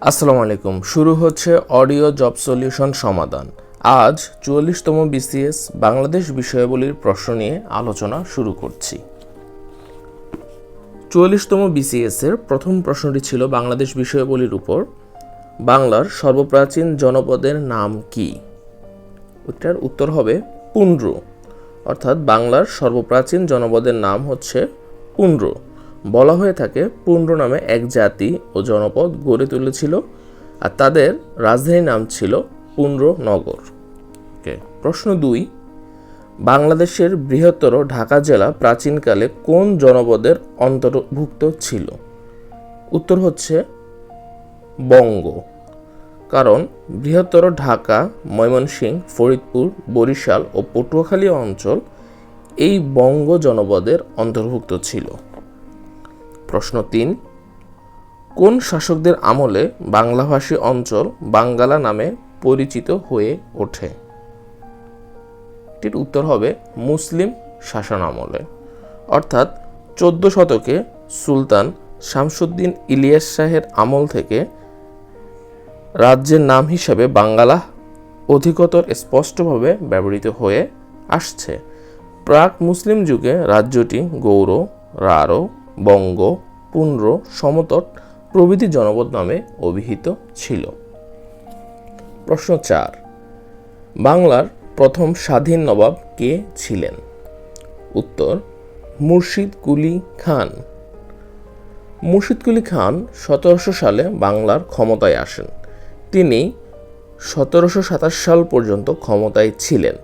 আসসালামু আলাইকুম। শুরু হচ্ছে অডিও জব সলিউশন সমাধান। আজ 44তম বিসিএস বাংলাদেশ বিষয়াবলীর প্রশ্ন নিয়ে আলোচনা শুরু করছি। 44তম বিসিএস এর প্রথম প্রশ্নটি ছিল বাংলাদেশ বিষয়াবলীর উপর, বাংলার সর্বপ্রাচীন জনপদের নাম কি? এটার উত্তর হবে পুন্ড্র। অর্থাৎ বাংলার সর্বপ্রাচীন জনপদের নাম হচ্ছে পুন্ড্র। বলা হয়ে থাকে পুন্ড্র নামে এক জাতি ও জনপদ গড়ে তুলেছিল, আর তাদের রাজধানীর নাম ছিল পুন্ড্রনগর। প্রশ্ন 2, বাংলাদেশের বৃহত্তর ঢাকা জেলা প্রাচীনকালে কোন জনপদের অন্তর্ভুক্ত ছিল? উত্তর হচ্ছে বঙ্গ। কারণ বৃহত্তর ঢাকা, ময়মনসিংহ, ফরিদপুর, বরিশাল ও পটুয়াখালী অঞ্চল এই বঙ্গ জনপদের অন্তর্ভুক্ত ছিল। প্রশ্ন 3, কোন শাসকদের আমলে বাংলাভাষী অঞ্চল বাঙ্গালা নামে পরিচিত হয়ে ওঠে? এটির উত্তর হবে মুসলিম শাসন আমলে। অর্থাৎ 14 শতকে সুলতান শামসুদ্দিন ইলিয়াস শাহের আমল থেকে রাজ্যের নাম হিসেবে বাঙ্গালা অধিকতর স্পষ্টভাবে ব্যবহৃত হয়ে আসছে। প্রাক মুসলিম যুগে রাজ্যটি গৌড়, রাঢ়, বঙ্গ, পুন্ড্র, সমতট প্রভৃতি জনপদ নামে অভিহিত ছিল। প্রশ্ন 4, বাংলার প্রথম স্বাধীন নবাব কে ছিলেন? উত্তর মুর্শিদ কুলি খান। মুর্শিদ কুলি খান 1700 সালে বাংলার ক্ষমতায় আসেন। তিনি 1727 সাল পর্যন্ত ক্ষমতায় ছিলেন।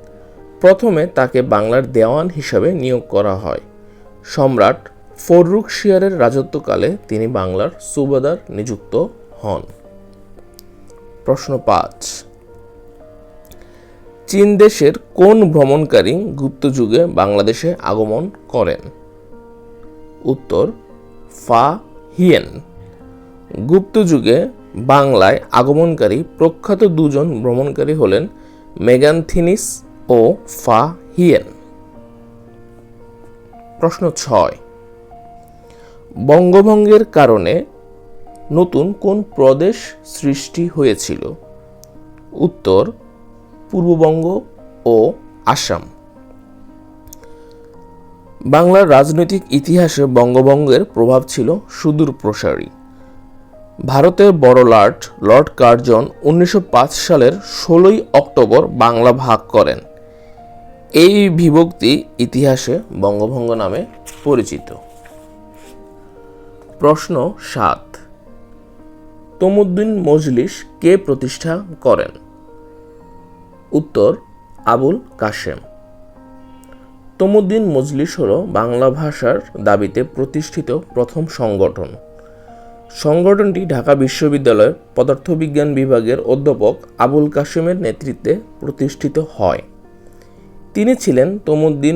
প্রথমে তাকে বাংলার দেওয়ান হিসাবে নিয়োগ করা হয়। সম্রাট ফররুখ শিয়ারের রাজত্বকালে তিনি বাংলার সুবাদার নিযুক্ত হন। প্রশ্ন 5, চীন দেশের কোন ভ্রমণকারী গুপ্ত যুগে বাংলাদেশে আগমন করেন? উত্তর ফা হিয়েন। গুপ্ত যুগে বাংলায় আগমনকারী প্রখ্যাত দুজন ভ্রমণকারী হলেন মেগানথিনিস ও ফা হিয়েন। প্রশ্ন 6, বঙ্গভঙ্গের কারণে নতুন কোন প্রদেশ সৃষ্টি হয়েছিল? উত্তর পূর্ববঙ্গ ও আসাম। বাংলার রাজনৈতিক ইতিহাসে বঙ্গভঙ্গের প্রভাব ছিল সুদূরপ্রসারী। ভারতের বড় লর্ড কার্জন 1905 সালের 16 অক্টোবর বাংলা ভাগ করেন। এই বিভক্তি ইতিহাসে বঙ্গভঙ্গ নামে পরিচিত। প্রশ্ন 7, তমুদ্দিন মজলিস কে প্রতিষ্ঠা করেন? উত্তর আবুল কাশেম। তমুদ্দিন মজলিস হল বাংলা ভাষার দাবিতে প্রতিষ্ঠিত প্রথম সংগঠন। সংগঠনটি ঢাকা বিশ্ববিদ্যালয়ের পদার্থবিজ্ঞান বিভাগের অধ্যাপক আবুল কাশেমের নেতৃত্বে প্রতিষ্ঠিত হয়। তিনি ছিলেন তমুদ্দিন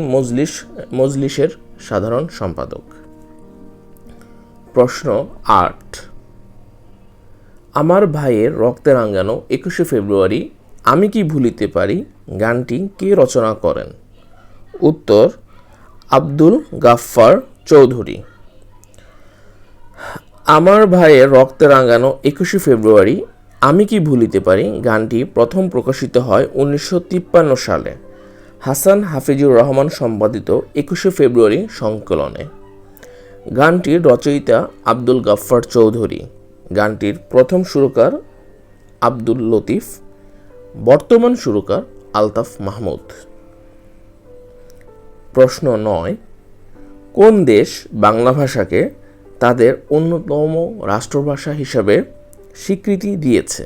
মজলিসের সাধারণ সম্পাদক। প্রশ্ন 8, আমার ভাইয়ের রক্তে রাঙানো 21শে ফেব্রুয়ারি আমি কি ভুলিতে পারি গানটি কে রচনা করেন? উত্তর আব্দুল গাফফার চৌধুরী। আমার ভাইয়ের রক্তে রাঙানো 21শে ফেব্রুয়ারি আমি কি ভুলিতে পারি গানটি প্রথম প্রকাশিত হয় 1953 সালে হাসান হাফিজুর রহমান সম্পাদিত 21শে ফেব্রুয়ারি সংকলনে। গানটির রচয়িতা আব্দুল গাফফার চৌধুরী। গানটির প্রথম সুরকার আব্দুল লতিফ, বর্তমান সুরকার আলতাফ মাহমুদ। প্রশ্ন 9, কোন দেশ বাংলা ভাষাকে তাদের অন্যতম রাষ্ট্রভাষা হিসাবে স্বীকৃতি দিয়েছে?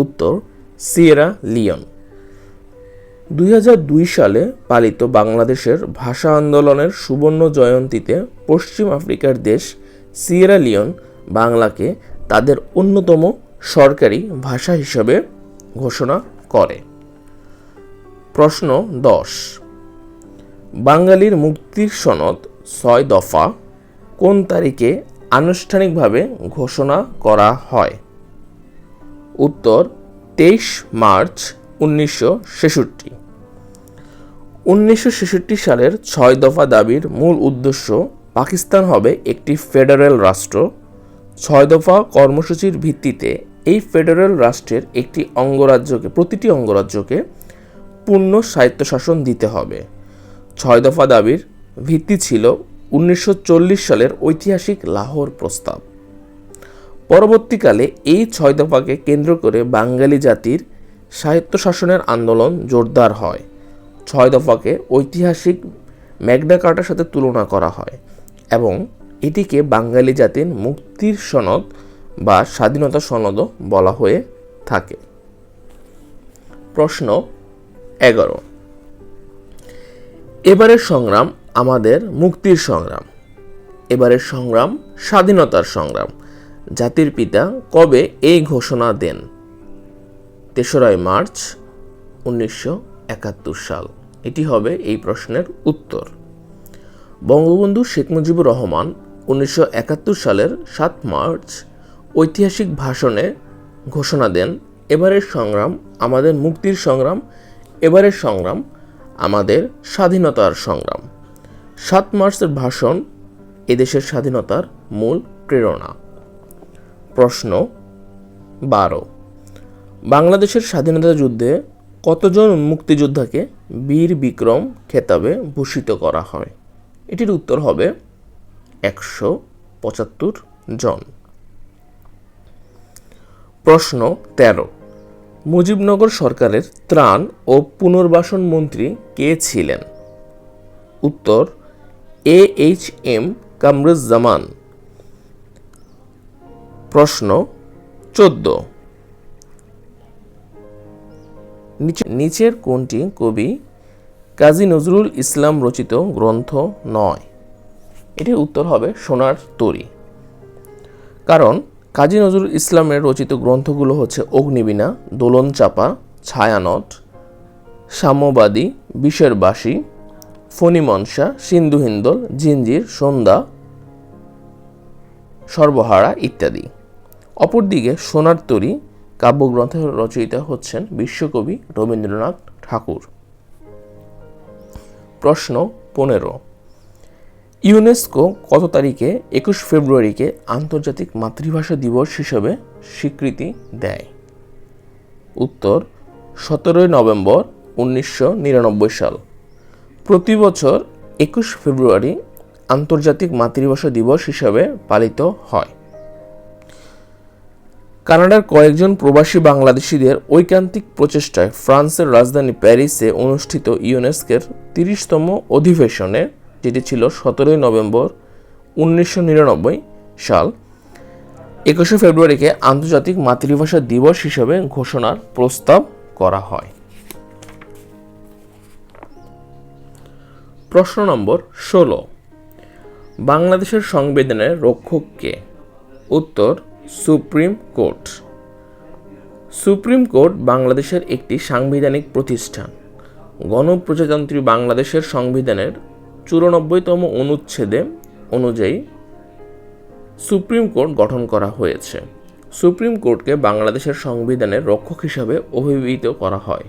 উত্তর সিয়েরা লিওন। 2002 সালে পালিত বাংলাদেশের ভাষা আন্দোলনের সুবর্ণ জয়ন্তীতে পশ্চিম আফ্রিকার দেশ সিয়েরা লিওন বাংলাকে তাদের অন্যতম সরকারি ভাষা হিসাবে ঘোষণা করে। প্রশ্ন 10, বাঙালির মুক্তির সনদ 6 দফা কোন তারিখে আনুষ্ঠানিকভাবে ঘোষণা করা হয়? উত্তর 23 মার্চ 1966। 1966 সালের 6 দফা দাবির মূল উদ্দেশ্য পাকিস্তান হবে একটি ফেডারেল রাষ্ট্র, 6 দফা কর্মসূচির ভিত্তিতে এই ফেডারেল রাষ্ট্রের প্রতিটি অঙ্গরাজ্যকে পূর্ণ স্বায়ত্তশাসন দিতে হবে। 6 দফা দাবির ভিত্তি ছিল 1940 সালের ঐতিহাসিক লাহোর প্রস্তাব। পরবর্তীকালে এই 6 দফাকে কেন্দ্র করে বাঙালি জাতির স্বায়ত্তশাসনের আন্দোলন জোরদার হয়। 6 দফাকে ঐতিহাসিক ম্যাগনা কার্টার সাথে তুলনা করা হয় এবং এটিকে বাঙালি জাতির মুক্তির সনদ বা স্বাধীনতা সনদও বলা হয়ে থাকে। প্রশ্ন 11, এবারের সংগ্রাম আমাদের মুক্তির সংগ্রাম। এবারের সংগ্রাম স্বাধীনতার সংগ্রাম। জাতির পিতা কবে এই ঘোষণা দেন? 3রা মার্চ 1971 সাল। এটি হবে এই প্রশ্নের উত্তর। বঙ্গবন্ধু শেখ মুজিবুর রহমান 1971 সালের 7 মার্চ ঐতিহাসিক ভাষণে ঘোষণা দেন, এবারের সংগ্রাম আমাদের মুক্তির সংগ্রাম, এবারের সংগ্রাম আমাদের স্বাধীনতার সংগ্রাম। 7 মার্চের ভাষণ এদেশের স্বাধীনতার মূল প্রেরণা। প্রশ্ন 12, বাংলাদেশের স্বাধীনতা যুদ্ধে কতজন মুক্তিযোদ্ধাকে বীর বিক্রম খেতাবে ভূষিত করা হয়? এটির উত্তর হবে 175 জন। প্রশ্ন 13, মুজিবনগর সরকারের ত্রাণ ও পুনর্বাসন মন্ত্রী কে ছিলেন? উত্তর AHM কামরুজ্জামান। প্রশ্ন 14, নিচের কোনটি কবি কাজী নজরুল ইসলাম রচিত গ্রন্থ নয়? এটির উত্তর হবে সোনার তরী। কারণ কাজী নজরুল ইসলামের রচিত গ্রন্থগুলো হচ্ছে অগ্নিবীণা, দোলন চাপা, ছায়ানট, সাম্যবাদী, বিষের বাসী, ফণিমনসা, সিন্ধু হিন্দোল, জিঞ্জির, সন্ধ্যা, সর্বহারা ইত্যাদি। অপরদিকে সোনার তরী কাব্যগ্রন্থের রচয়িতা হচ্ছেন বিশ্বকবি রবীন্দ্রনাথ ঠাকুর। প্রশ্ন 15, ইউনেস্কো কত তারিখে 21 ফেব্রুয়ারিকে আন্তর্জাতিক মাতৃভাষা দিবস হিসেবে স্বীকৃতি দেয়? উত্তর 17 নভেম্বর 1999 সাল। প্রতি বছর 21 ফেব্রুয়ারি আন্তর্জাতিক মাতৃভাষা দিবস হিসেবে পালিত হয়। কানাডার কয়েকজন প্রবাসী বাংলাদেশিদের ঐকান্তিক প্রচেষ্টায় ফ্রান্সের রাজধানী প্যারিসে অনুষ্ঠিত ইউনেস্কোর 30তম অধিবেশনে, যেটি ছিল 17 নভেম্বর 1999 সাল, 21 ফেব্রুয়ারিকে আন্তর্জাতিক মাতৃভাষা দিবস হিসেবে ঘোষণার প্রস্তাব করা হয়। প্রশ্ন নম্বর 16, বাংলাদেশের সংবিধানের রক্ষক কে? উত্তর সুপ্রিম কোর্ট। সুপ্রিম কোর্ট বাংলাদেশের একটি সাংবিধানিক প্রতিষ্ঠান। গণপ্রজাতন্ত্রী বাংলাদেশের সংবিধানের 94তম অনুচ্ছেদে অনুযায়ী সুপ্রিম কোর্ট গঠন করা হয়েছে। সুপ্রিম কোর্টকে বাংলাদেশের সংবিধানের রক্ষক হিসাবে অভিহিত করা হয়।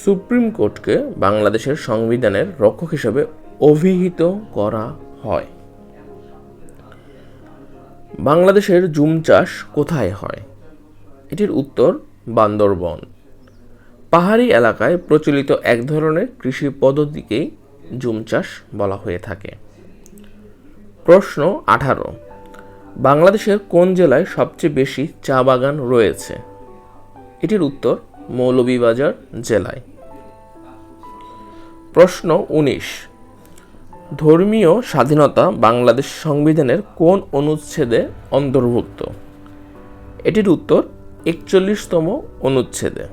সুপ্রিম কোর্টকে বাংলাদেশের সংবিধানের রক্ষক হিসাবে অভিহিত করা হয়। বাংলাদেশের জুম চাষ কোথায় হয়? এটির উত্তর বান্দরবন। পাহাড়ি এলাকায় প্রচলিত এক ধরনের কৃষি পদ্ধতিকেই জুম চাষ বলা হয়ে থাকে। প্রশ্ন 18, বাংলাদেশের কোন জেলায় সবচেয়ে বেশি চা বাগান রয়েছে? এটির উত্তর মৌলভীবাজার জেলায়। প্রশ্ন 19, ধর্মীয় স্বাধীনতা বাংলাদেশ সংবিধানের কোন অনুচ্ছেদে অন্তর্ভুক্ত? এটির উত্তর 41তম অনুচ্ছেদে।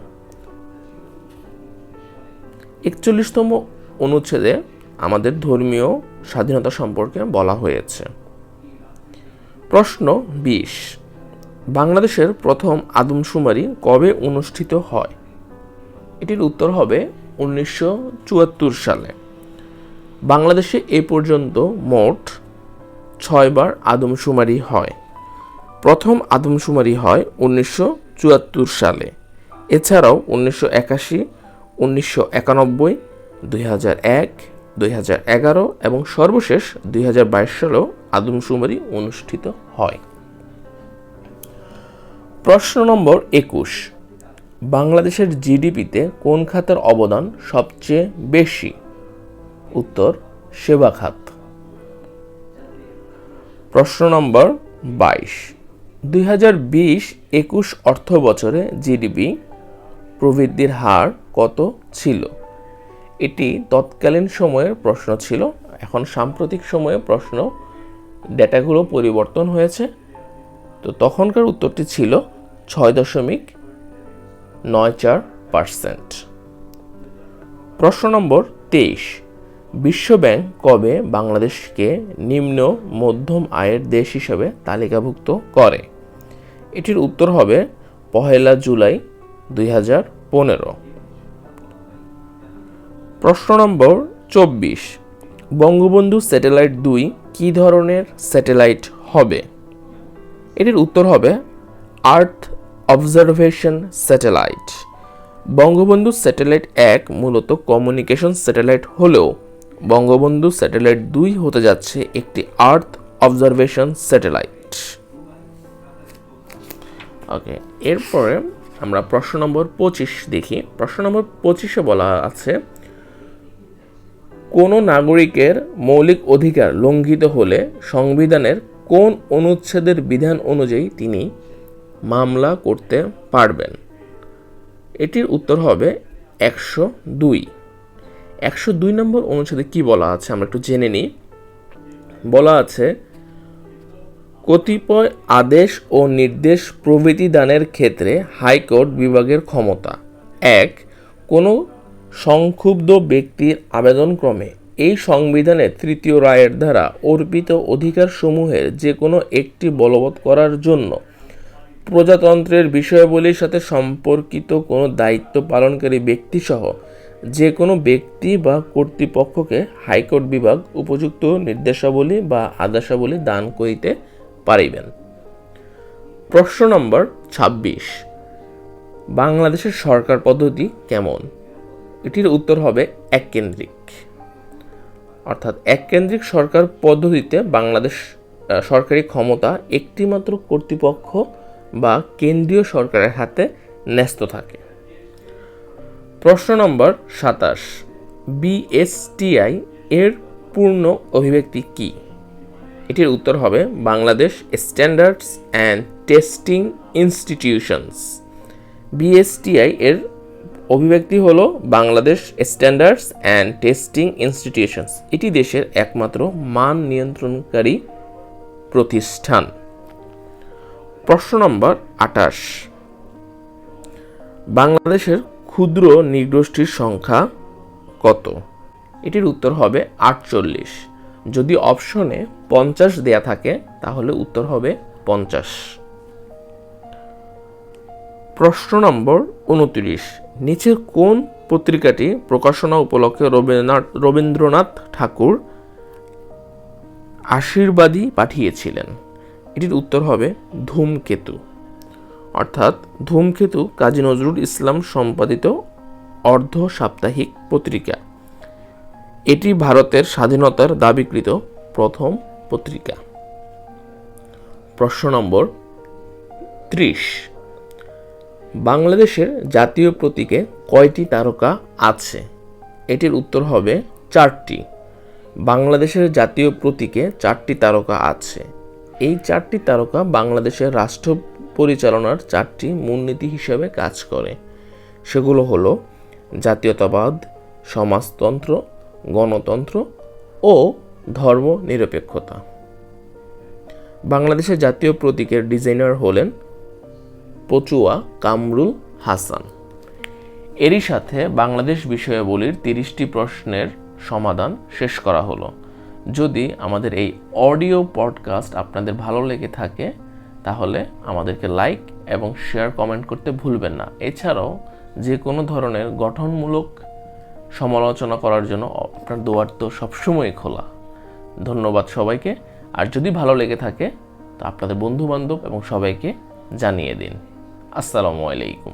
41তম অনুচ্ছেদে আমাদের ধর্মীয় স্বাধীনতা সম্পর্কে বলা হয়েছে। প্রশ্ন 20, বাংলাদেশের প্রথম আদমশুমারি কবে অনুষ্ঠিত হয়? এটির উত্তর হবে 1974 সালে। বাংলাদেশে এ পর্যন্ত মোট 6 বার আদমশুমারি হয়। প্রথম আদমশুমারি হয় 1974 সালে। এছাড়াও 1981, 1991, 2001, 2011 এবং সর্বশেষ 2022 সালেও আদমশুমারি অনুষ্ঠিত হয়। প্রশ্ন নম্বর 21, বাংলাদেশের জিডিপিতে কোন খাতের অবদান সবচেয়ে বেশি? উত্তর, সেবা খাত। প্রশ্ন নম্বর 22, 2020-21 অর্থ বছরে জিডিপি প্রবৃদ্ধির হার কত ছিল? এটি তৎকালীন সময়ের প্রশ্ন ছিল, এখন সাম্প্রতিক সময়ে প্রশ্ন ডেটাগুলো পরিবর্তন হয়েছে। তো তখনকার উত্তরটি ছিল 6.94%। প্রশ্ন নম্বর 23, বিশ্বব্যাংক কবে বাংলাদেশকে নিম্ন মধ্যম আয়ের দেশ হিসেবে তালিকাভুক্ত করে? এটির উত্তর হবে 1 জুলাই 2015। প্রশ্ন নম্বর 24, বঙ্গবন্ধু স্যাটেলাইট 2 কী ধরনের স্যাটেলাইট হবে? এটির উত্তর হবে earth observation satellite. Bangabandhu satellite 1 মূলত কমিউনিকেশন স্যাটেলাইট হলেও বঙ্গবন্ধু স্যাটেলাইট 2 হতে যাচ্ছে একটি আর্থ অবজারভেশন স্যাটেলাইট। ওকে, এরপরে আমরা প্রশ্ন নম্বর 25 দেখি। প্রশ্ন নম্বর 25-এ বলা আছে, কোনো নাগরিকের মৌলিক অধিকার লঙ্ঘিত হলে সংবিধানের কোন অনুচ্ছেদের বিধান অনুযায়ী তিনি মামলা করতে পারবেন? এটির উত্তর হবে 102। 102 নম্বর অনুচ্ছেদে কি বলা আছে আমরা একটু জেনে নিই। বলা আছে, কতিপয় আদেশ ও নির্দেশ প্রভৃতি দানের ক্ষেত্রে হাইকোর্ট বিভাগের ক্ষমতা 1. কোনো সংক্ষুব্ধ ব্যক্তির আবেদনক্রমে এই সংবিধানের 3য় রায়ের দ্বারা অর্পিত অধিকারসমূহের যে কোনো একটি বলবৎ করার জন্য প্রজাতন্ত্রের বিষয়াবলীর সাথে সম্পর্কিত কোনো দায়িত্ব পালনকারী ব্যক্তিসহ যে কোনো ব্যক্তি বা কর্তৃপক্ষকে হাইকোর্ট বিভাগ উপযুক্ত নির্দেশাবলী বা আদেশাবলী দান করিতে পারিবেন। প্রশ্ন নম্বর 26, বাংলাদেশের সরকার পদ্ধতি কেমন? এটির উত্তর হবে এককেন্দ্রিক। অর্থাৎ এককেন্দ্রিক সরকার পদ্ধতিতে বাংলাদেশ সরকারি ক্ষমতা একটিমাত্র কর্তৃপক্ষ বা কেন্দ্রীয় সরকারের হাতে ন্যস্ত থাকে। প্রশ্ন নম্বর 27, বিএসটিআই এর পূর্ণ অভিব্যক্তি কি? এটির উত্তর হবে Bangladesh standards and testing institutions. BSTI এর অভিব্যক্তি হলো Bangladesh standards and testing institutions. এটি দেশের একমাত্র মান নিয়ন্ত্রণকারী প্রতিষ্ঠান। প্রশ্ন নম্বর 28, বাংলাদেশের ক্ষুদ্র নৃগোষ্ঠীর সংখ্যা কত? এটির উত্তর হবে 48। যদি অপশনে 50 দেয়া থাকে তাহলে উত্তর হবে 50। প্রশ্ন নম্বর 29, নিচের কোন পত্রিকাটি প্রকাশনা উপলক্ষে রবীন্দ্রনাথ ঠাকুর আশীর্বাদী পাঠিয়েছিলেন? এটির উত্তর হবে ধূমকেতু। অর্থাৎ ধূমকেতু কাজী নজরুল ইসলাম সম্পাদিত অর্ধ সাপ্তাহিক পত্রিকা। এটি ভারতের স্বাধীনতার দাবিকৃত প্রথম পত্রিকা। প্রশ্ন নম্বর 30, বাংলাদেশের জাতীয় প্রতীকে কয়টি তারকা আছে? এটির উত্তর হবে 4টি। বাংলাদেশের জাতীয় প্রতীকে 4টি তারকা আছে। এই 4টি তারকা বাংলাদেশের রাষ্ট্র পরিচালনার 4টি মূলনীতি হিসেবে কাজ করে। সেগুলো হলো জাতীয়তাবাদ, সমাজতন্ত্র, গণতন্ত্র ও ধর্মনিরপেক্ষতা। বাংলাদেশের জাতীয় প্রতীকের ডিজাইনার হলেন পচুয়া কামরুল হাসান। এরই সাথে বাংলাদেশ বিষয়াবলীর 30টি প্রশ্নের সমাধান শেষ করা হলো। যদি আমাদের এই অডিও পডকাস্ট আপনাদের ভালো লেগে থাকে তাহলে আমাদেরকে লাইক এবং শেয়ার কমেন্ট করতে ভুলবেন না। এছাড়াও যে কোনো ধরনের গঠনমূলক সমালোচনা করার জন্য আপনার দুয়ার তো সবসময় খোলা। ধন্যবাদ সবাইকে। আর যদি ভালো লেগে থাকে তো আপনাদের বন্ধুবান্ধব এবং সবাইকে জানিয়ে দিন। আসসালামু আলাইকুম।